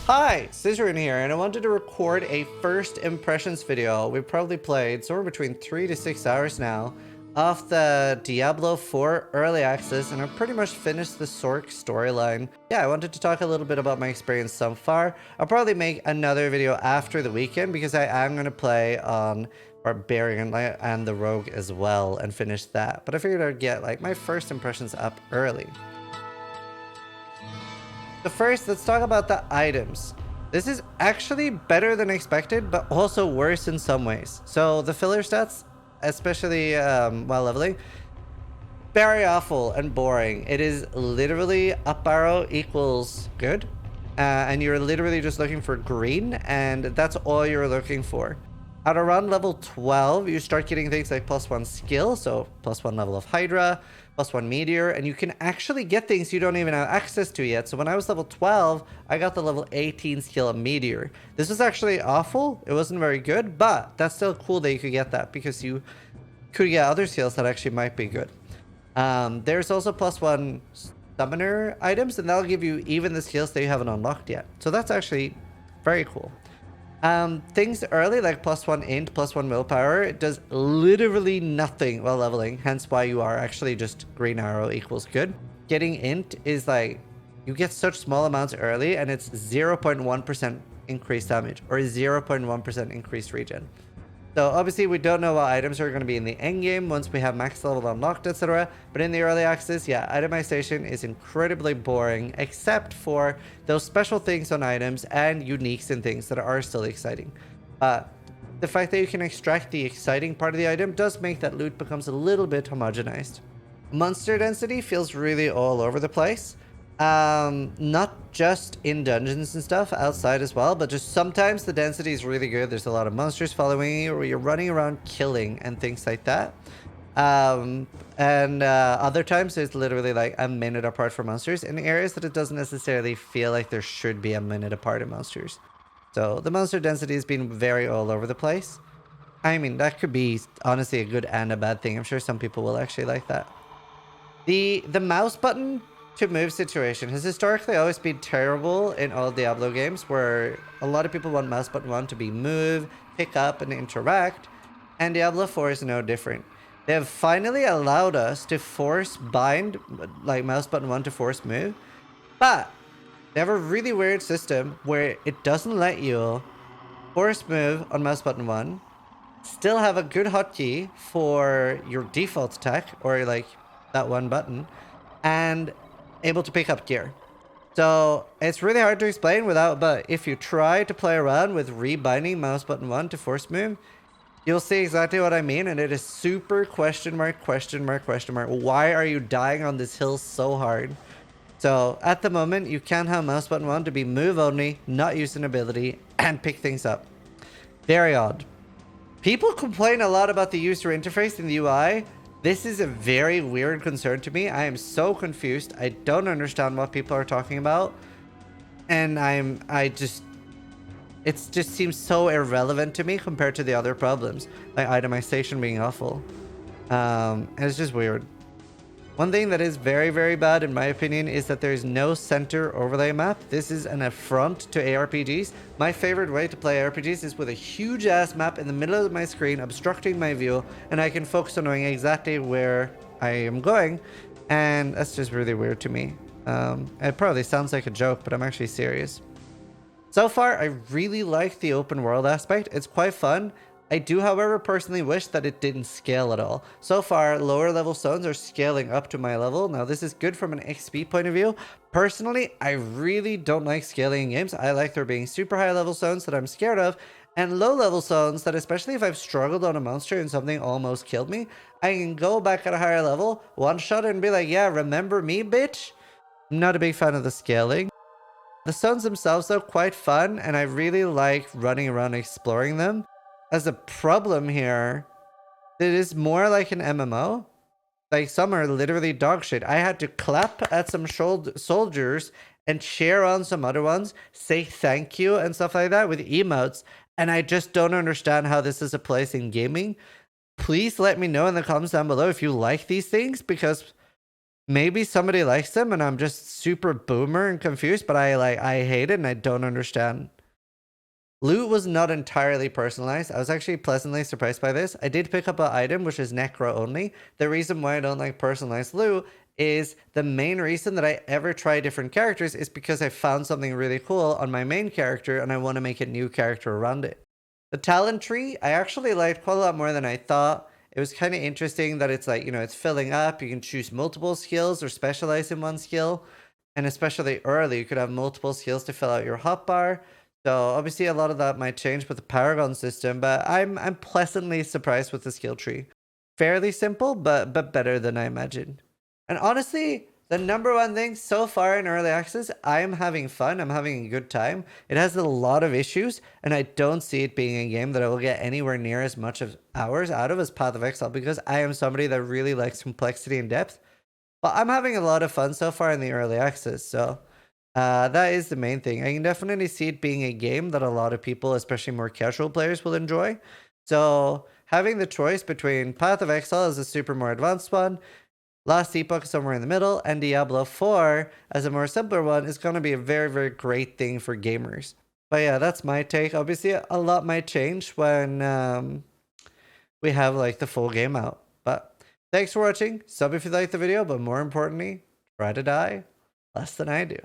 Hi, Zizaran here, and I wanted to record a first impressions video. We've probably played somewhere between 3 to 6 hours now of the Diablo IV early access, and I've pretty much finished the Sork storyline. Yeah, I wanted to talk a little bit about my experience so far. I'll probably make another video after the weekend because I am going to play on Barbarian and the Rogue as well and finish that. But I figured I'd get like my first impressions up early. So first, let's talk about the items. This is actually better than expected, but also worse in some ways. So the filler stats, especially while leveling, very awful and boring. It is literally up arrow equals good. And you're literally just looking for green, and that's all you're looking for. At around level 12, you start getting things like +1 skill, so +1 level of Hydra, +1 meteor, and you can actually get things you don't even have access to yet. So when I was level 12, I got the level 18 skill of meteor. This was actually awful. It wasn't very good, but that's still cool that you could get that because you could get other skills that actually might be good. There's also +1 summoner items, and that'll give you even the skills that you haven't unlocked yet. So that's actually very cool. Things early like +1 int, +1 willpower, it does literally nothing while leveling, hence why you are actually just green arrow equals good. Getting int is like, you get such small amounts early and it's 0.1% increased damage or 0.1% increased regen. So obviously we don't know what items are going to be in the end game once we have max level unlocked, etc. But in the early access, yeah, itemization is incredibly boring, except for those special things on items and uniques and things that are still exciting. The fact that you can extract the exciting part of the item does make that loot becomes a little bit homogenized. Monster density feels really all over the place. Not just in dungeons and stuff, outside as well, but just sometimes the density is really good. There's a lot of monsters following you, or you're running around killing and things like that. Other times there's literally like a minute apart from monsters in areas that it doesn't necessarily feel like there should be a minute apart in monsters. So the monster density has been very all over the place. I mean, that could be honestly a good and a bad thing. I'm sure some people will actually like that. The mouse button to move situation has historically always been terrible in all Diablo games, where a lot of people want mouse button 1 to be move, pick up, and interact, and Diablo 4 is no different. They have finally allowed us to force bind, like mouse button 1 to force move, but they have a really weird system where it doesn't let you force move on mouse button 1, still have a good hotkey for your default attack, or like that one button, and able to pick up gear. So it's really hard to explain without, but if you try to play around with rebinding mouse button 1 to force move, you'll see exactly what I mean, and it is super question mark. Why are you dying on this hill so hard? So at the moment, you can have mouse button 1 to be move only, not use an ability, and pick things up. Very odd. People complain a lot about the user interface in the UI. This is a very weird concern to me. I am so confused. I don't understand what people are talking about. And it just seems so irrelevant to me compared to the other problems, like itemization being awful. And it's just weird. One thing that is very, very bad in my opinion is that there is no center overlay map. This is an affront to ARPGs. My favorite way to play ARPGs is with a huge ass map in the middle of my screen obstructing my view, and I can focus on knowing exactly where I am going, and that's just really weird to me. It probably sounds like a joke, but I'm actually serious. So far, I really like the open world aspect. It's quite fun. I do, however, personally wish that it didn't scale at all. So far, lower level zones are scaling up to my level. Now, this is good from an XP point of view. Personally, I really don't like scaling in games. I like there being super high level zones that I'm scared of, and low level zones that, especially if I've struggled on a monster and something almost killed me, I can go back at a higher level, one shot it, and be like, yeah, remember me, bitch? I'm not a big fan of the scaling. The zones themselves, though, quite fun, and I really like running around exploring them. As a problem here, it is more like an MMO. Like, some are literally dog shit. I had to clap at some soldiers and cheer on some other ones, say thank you and stuff like that with emotes, and I just don't understand how this is a place in gaming. Please let me know in the comments down below if you like these things, because maybe somebody likes them and I'm just super boomer and confused, but I hate it and I don't understand. Loot was not entirely personalized. I was actually pleasantly surprised by this. I did pick up an item which is necro only. The reason why I don't like personalized loot is the main reason that I ever try different characters is because I found something really cool on my main character and I want to make a new character around it. The Talon Tree, I actually liked quite a lot more than I thought. It was kind of interesting that it's like, it's filling up. You can choose multiple skills or specialize in one skill. And especially early, you could have multiple skills to fill out your hotbar. So obviously a lot of that might change with the Paragon system, but I'm pleasantly surprised with the skill tree. Fairly simple, but better than I imagined. And honestly, the number one thing so far in early access, I'm having fun. I'm having a good time. It has a lot of issues, and I don't see it being a game that I will get anywhere near as much of hours out of as Path of Exile because I am somebody that really likes complexity and depth. But I'm having a lot of fun so far in the early access, so that is the main thing. I can definitely see it being a game that a lot of people, especially more casual players, will enjoy. So having the choice between Path of Exile as a super more advanced one, Last Epoch somewhere in the middle, and Diablo 4 as a more simpler one is going to be a very, very great thing for gamers. But yeah, that's my take. Obviously, a lot might change when we have like the full game out. But thanks for watching. Sub if you liked the video, but more importantly, try to die less than I do.